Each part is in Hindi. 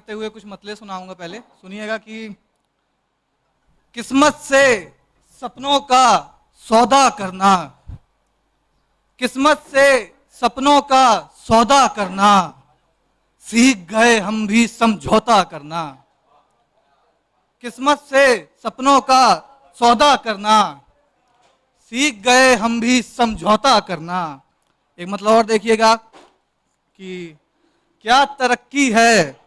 करते हुए कुछ मतले सुनाऊंगा। पहले सुनिएगा कि किस्मत से सपनों का सौदा करना, किस्मत से सपनों का सौदा करना, सीख गए हम भी समझौता करना। किस्मत से सपनों का सौदा करना, सीख गए हम भी समझौता करना। एक मतलब और देखिएगा कि क्या तरक्की है,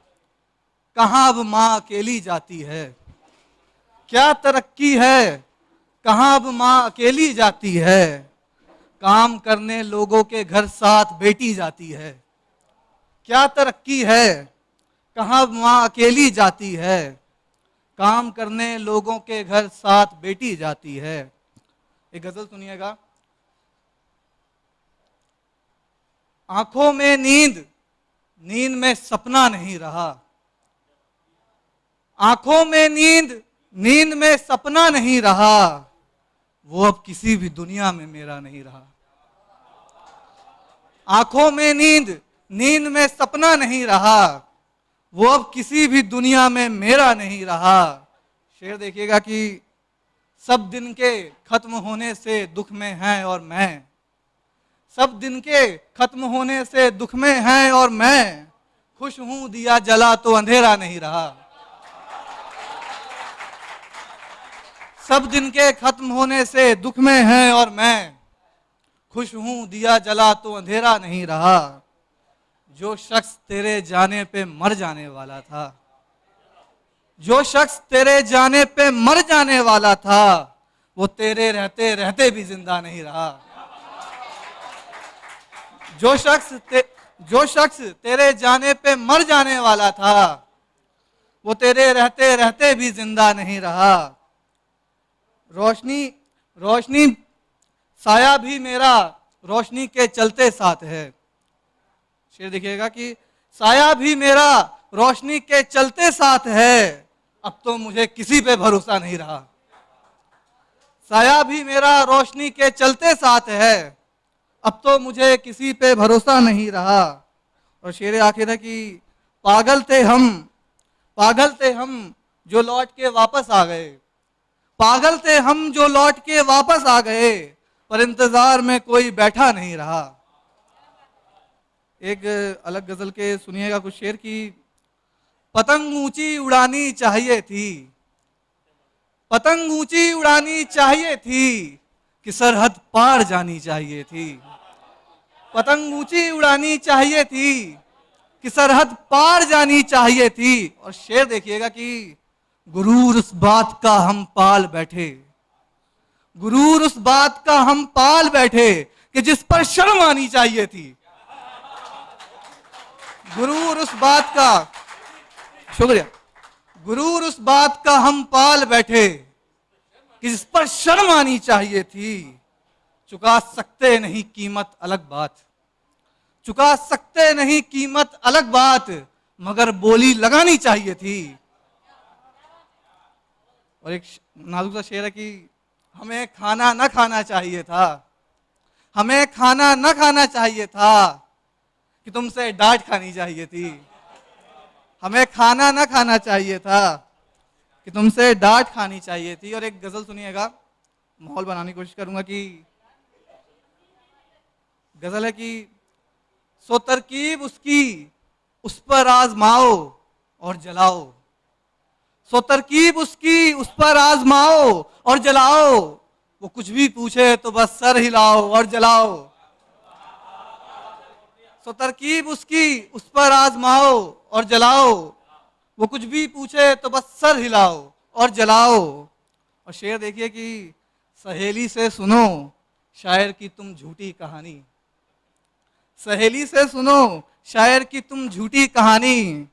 कहां अब मां अकेली जाती है। क्या तरक्की है, कहां अब मां अकेली जाती है। काम करने लोगों के घर साथ बेटी जाती है। क्या तरक्की है, कहां अब मां अकेली जाती है। काम करने लोगों के घर साथ बेटी जाती है। एक गजल सुनिएगा। आंखों में नींद, नींद में सपना नहीं रहा। आंखों में नींद, नींद में सपना नहीं रहा। वो अब किसी भी दुनिया में मेरा नहीं रहा। आंखों में नींद, नींद में सपना नहीं रहा। वो अब किसी भी दुनिया में मेरा नहीं रहा। शेर देखिएगा कि सब दिन के खत्म होने से दुख में हैं और मैं, सब दिन के खत्म होने से दुख में हैं और मैं, खुश हूं दिया जला तो अंधेरा नहीं रहा। सब दिन के खत्म होने से दुख में हैं और मैं, खुश हूं दिया जला तो अंधेरा नहीं रहा। जो शख्स तेरे जाने पे मर जाने वाला था, जो शख्स तेरे जाने पे मर जाने वाला था, वो तेरे रहते रहते भी जिंदा नहीं रहा। जो शख्स तेरे जाने पे मर जाने वाला था, वो तेरे रहते रहते भी जिंदा नहीं रहा। रोशनी, रोशनी साया भी मेरा रोशनी के चलते साथ है। शेर देखिएगा कि साया भी मेरा रोशनी के चलते साथ है। अब तो मुझे किसी पे भरोसा नहीं रहा। साया भी मेरा रोशनी के चलते साथ है। अब तो मुझे किसी पे भरोसा नहीं रहा। और शेर आखिर है कि पागल थे हम, पागल थे हम जो लौट के वापस आ गए। पागल थे हम जो लौट के वापस आ गए, पर इंतजार में कोई बैठा नहीं रहा। एक अलग गजल के सुनिएगा कुछ शेर की। पतंग ऊंची उड़ानी चाहिए थी, पतंग ऊंची उड़ानी चाहिए थी, कि सरहद पार जानी चाहिए थी। पतंग ऊंची उड़ानी चाहिए थी, कि सरहद पार जानी चाहिए थी। और शेर देखिएगा कि गुरूर उस बात का हम पाल बैठे, गुरूर उस बात का हम पाल बैठे, कि जिस पर शर्म आनी चाहिए थी। गुरूर उस बात का, शुक्रिया, गुरूर उस बात का हम पाल बैठे, कि जिस पर शर्म आनी चाहिए थी। चुका सकते नहीं कीमत अलग बात, चुका सकते नहीं कीमत अलग बात, मगर बोली लगानी चाहिए थी। और एक नाजुक सा शेर है कि हमें खाना न खाना चाहिए था, हमें खाना न खाना चाहिए था, कि तुमसे डांट खानी चाहिए थी। हमें खाना न खाना चाहिए था, कि तुमसे डांट खानी चाहिए थी। और एक गजल सुनिएगा, माहौल बनाने की कोशिश करूंगा कि गजल है कि सो तरकीब उसकी उस पर आजमाओ और जलाओ। सो तरकीब उसकी उस पर आजमाओ और जलाओ। वो कुछ भी पूछे तो बस सर हिलाओ और जलाओ। सो तरकीब उसकी उस पर आजमाओ और जलाओ। वो कुछ भी पूछे तो बस सर हिलाओ और जलाओ। और शेर देखिए कि सहेली से सुनो शायर की तुम झूठी कहानी, सहेली से सुनो शायर की तुम झूठी कहानी,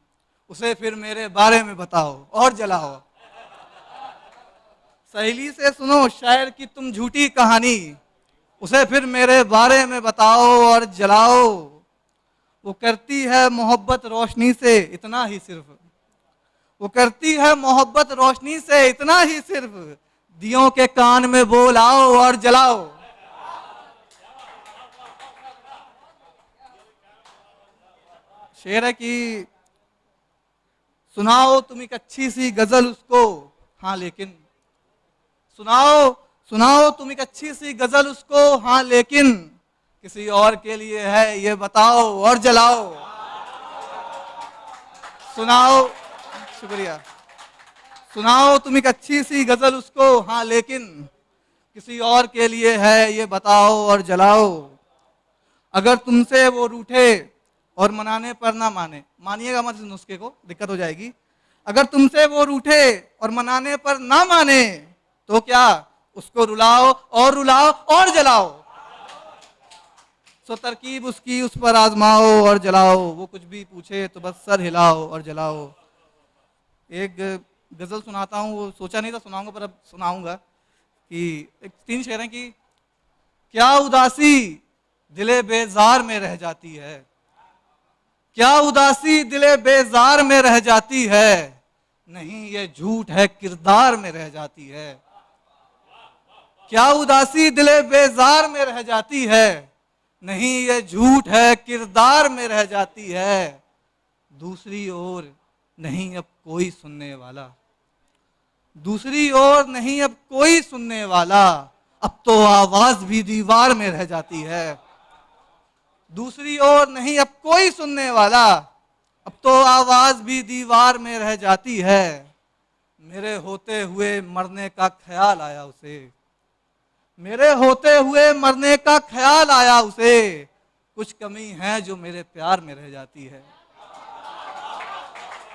उसे फिर मेरे बारे में बताओ और जलाओ। सहेली से सुनो शायर की तुम झूठी कहानी, उसे फिर मेरे बारे में बताओ और जलाओ। वो करती है मोहब्बत रोशनी से इतना ही सिर्फ, वो करती है मोहब्बत रोशनी से इतना ही सिर्फ, दियों के कान में बोल आओ और जलाओ। शेर है कि सुनाओ तुम एक अच्छी सी गजल उसको, हाँ लेकिन सुनाओ सुनाओ तुम एक अच्छी सी गजल उसको, हाँ लेकिन किसी और के लिए है ये बताओ और जलाओ। सुनाओ, शुक्रिया। सुनाओ तुम एक अच्छी सी गजल उसको, हाँ लेकिन किसी और के लिए है ये बताओ और जलाओ। अगर तुमसे वो रूठे और मनाने पर ना माने, मानिएगा मत इस नुस्खे को, दिक्कत हो जाएगी। अगर तुमसे वो रूठे और मनाने पर ना माने तो क्या, उसको रुलाओ और जलाओ। सो तरकीब उसकी उस पर आजमाओ और जलाओ, वो कुछ भी पूछे तो बस सर हिलाओ और जलाओ। एक गजल सुनाता हूँ, वो सोचा नहीं था सुनाऊंगा पर अब सुनाऊंगा। कि एक 3 शेर हैं कि क्या उदासी दिले बेजार में रह जाती है, क्या उदासी दिले बेजार में रह जाती है, नहीं ये झूठ है किरदार में रह जाती है। क्या उदासी दिले बेजार में रह जाती है, नहीं ये झूठ है किरदार में रह जाती है। दूसरी ओर नहीं अब कोई सुनने वाला, दूसरी ओर नहीं अब कोई सुनने वाला, अब तो आवाज भी दीवार में रह जाती है। दूसरी ओर नहीं अब कोई सुनने वाला, अब तो आवाज भी दीवार में रह जाती है। मेरे होते हुए मरने का ख्याल आया उसे, मेरे होते हुए मरने का ख्याल आया उसे, कुछ कमी है जो मेरे प्यार में रह जाती है।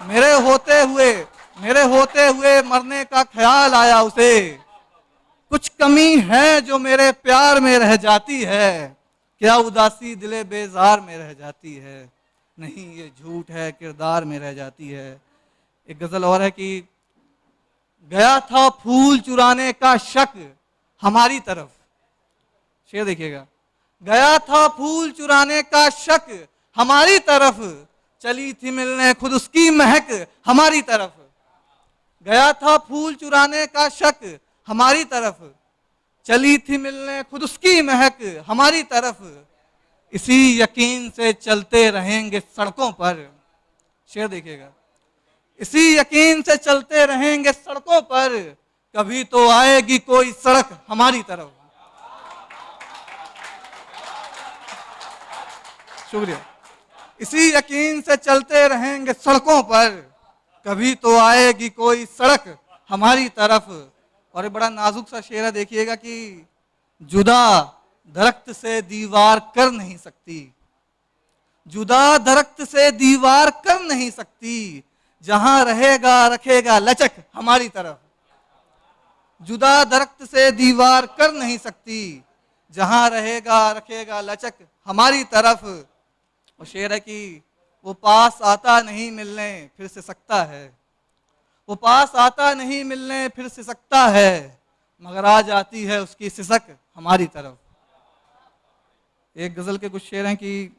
मेरे होते हुए मरने का ख्याल आया उसे, कुछ कमी है जो मेरे प्यार में रह जाती है। क्या उदासी दिले बेजार में रह जाती है, नहीं ये झूठ है किरदार में रह जाती है। एक गजल और है कि गया था फूल चुराने का शक हमारी तरफ, शेर देखिएगा। गया था फूल चुराने का शक हमारी तरफ, चली थी मिलने खुद उसकी महक हमारी तरफ। गया था फूल चुराने का शक हमारी तरफ, चली थी मिलने खुद उसकी महक हमारी तरफ। इसी यकीन से चलते रहेंगे सड़कों पर, शेर देखिएगा। इसी यकीन से चलते रहेंगे सड़कों पर, कभी तो आएगी कोई सड़क हमारी तरफ। शुक्रिया। इसी यकीन से चलते रहेंगे सड़कों पर, कभी तो आएगी कोई सड़क हमारी तरफ। और एक बड़ा नाजुक सा शेर है, देखिएगा कि जुदा दरख्त से दीवार कर नहीं सकती, जुदा दरख्त से दीवार कर नहीं सकती, जहां रहेगा रखेगा लचक हमारी तरफ। जुदा दरख्त से दीवार कर नहीं सकती, जहां रहेगा रखेगा लचक हमारी तरफ। और शेर है कि वो पास आता नहीं मिलने फिर से सकता है, वो पास आता नहीं मिलने फिर से सकता है, मगर आ जाती है उसकी सिसक हमारी तरफ। एक गजल के कुछ शेर हैं कि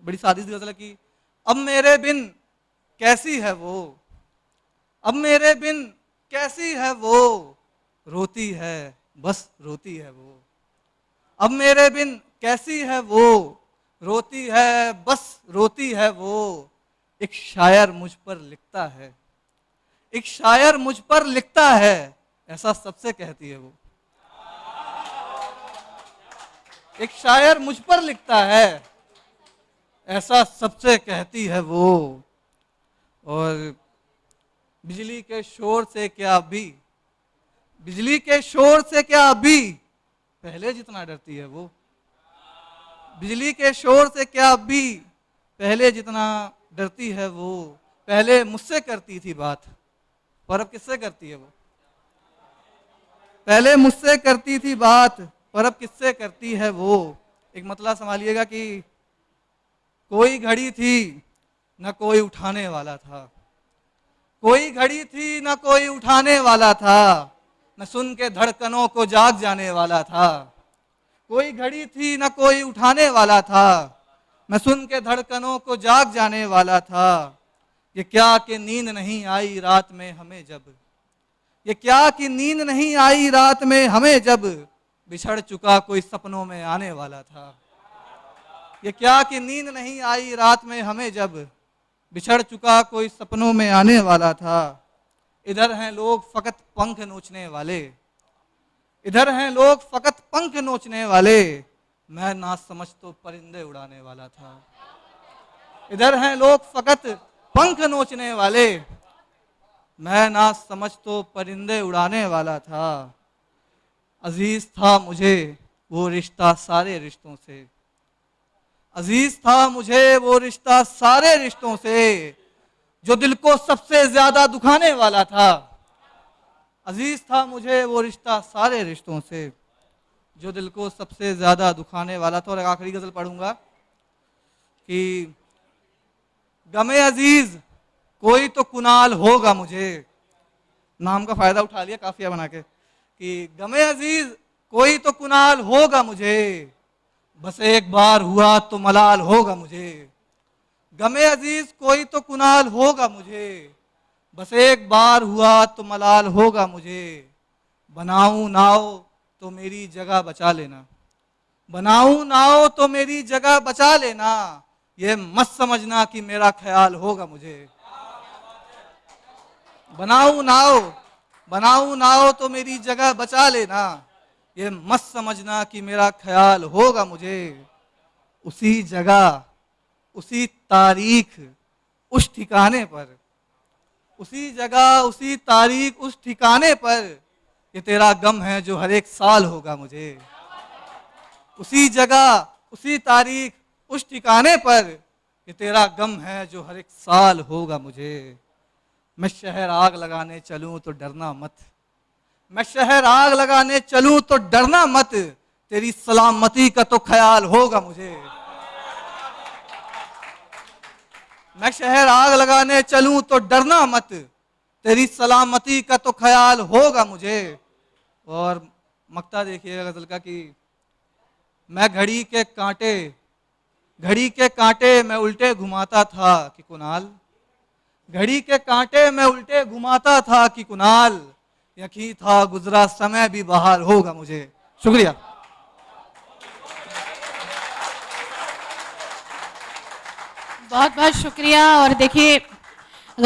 बड़ी सादी सी गजल है कि अब मेरे बिन कैसी है वो, अब मेरे बिन कैसी है वो, रोती है बस रोती है वो। अब मेरे बिन कैसी है वो, रोती है बस रोती है वो। एक शायर मुझ पर लिखता है, एक शायर मुझ पर लिखता है, ऐसा सबसे कहती है वो। एक शायर मुझ पर लिखता है, ऐसा सबसे कहती है वो। और बिजली के शोर से क्या अभी, बिजली के शोर से क्या अभी, पहले जितना डरती है वो। बिजली के शोर से क्या अभी, पहले जितना डरती है वो। पहले मुझसे करती थी बात, पर अब किससे करती है वो। पहले मुझसे करती थी बात, पर अब किससे करती है वो। एक मतलब संभालिएगा कि कोई घड़ी थी न कोई उठाने वाला था, कोई घड़ी थी न कोई उठाने वाला था, न सुन के धड़कनों को जाग जाने वाला था। कोई घड़ी थी न कोई उठाने वाला था, न सुन के धड़कनों को जाग जाने वाला था। ये क्या कि नींद नहीं आई रात में हमें जब, ये क्या कि नींद नहीं आई रात में हमें जब, बिछड़ चुका कोई सपनों में आने वाला था। ये क्या कि नींद नहीं आई रात में हमें जब, बिछड़ चुका कोई सपनों में आने वाला था। इधर हैं लोग फकत पंख नोचने वाले, इधर हैं लोग फकत पंख नोचने वाले, मैं ना समझ तो परिंदे उड़ाने वाला था। इधर हैं लोग फकत पंख नोचने वाले, मैं ना समझ तो परिंदे उड़ाने वाला था। अजीज था मुझे वो रिश्ता सारे रिश्तों से, अजीज था मुझे वो रिश्ता सारे रिश्तों से, जो दिल को सबसे ज्यादा दुखाने वाला था। अजीज था मुझे वो रिश्ता सारे रिश्तों से, जो दिल को सबसे ज्यादा दुखाने वाला था। और एक आखिरी गजल पढ़ूंगा कि गमे अजीज कोई तो कुनाल होगा मुझे, नाम का फायदा उठा लिया काफिया बना के, कि गमे अजीज कोई तो कुनाल होगा मुझे, बस एक बार हुआ तो मलाल होगा मुझे। गमे अजीज कोई तो कुनाल होगा मुझे, बस एक बार हुआ तो मलाल होगा मुझे। बनाऊं नाव तो मेरी जगह बचा लेना, बनाऊं नाव तो मेरी जगह बचा लेना, ये मत समझना कि मेरा ख्याल होगा मुझे। बनाऊं नाव तो मेरी जगह बचा लेना, ये मत समझना कि मेरा ख्याल होगा मुझे। उसी जगह उसी तारीख उस ठिकाने पर, उसी जगह उसी तारीख उस ठिकाने पर, ये तेरा गम है जो हर एक साल होगा मुझे। उसी जगह उसी तारीख उस ठिकाने पर, ये तेरा गम है जो हर एक साल होगा मुझे। मैं शहर आग लगाने चलूं तो डरना मत, मैं शहर आग लगाने चलूं तो डरना मत, तेरी सलामती का तो ख्याल होगा मुझे। मैं शहर आग लगाने चलूं तो डरना मत, तेरी सलामती का तो ख्याल होगा मुझे। और मक्ता देखिएगा गजल का कि मैं घड़ी के कांटे मैं उल्टे घुमाता था कि कुनाल, घड़ी के कांटे मैं उल्टे घुमाता था कि कुनाल, यकीन था गुजरा समय भी बहाल होगा मुझे। शुक्रिया। बहुत बहुत शुक्रिया। और देखिए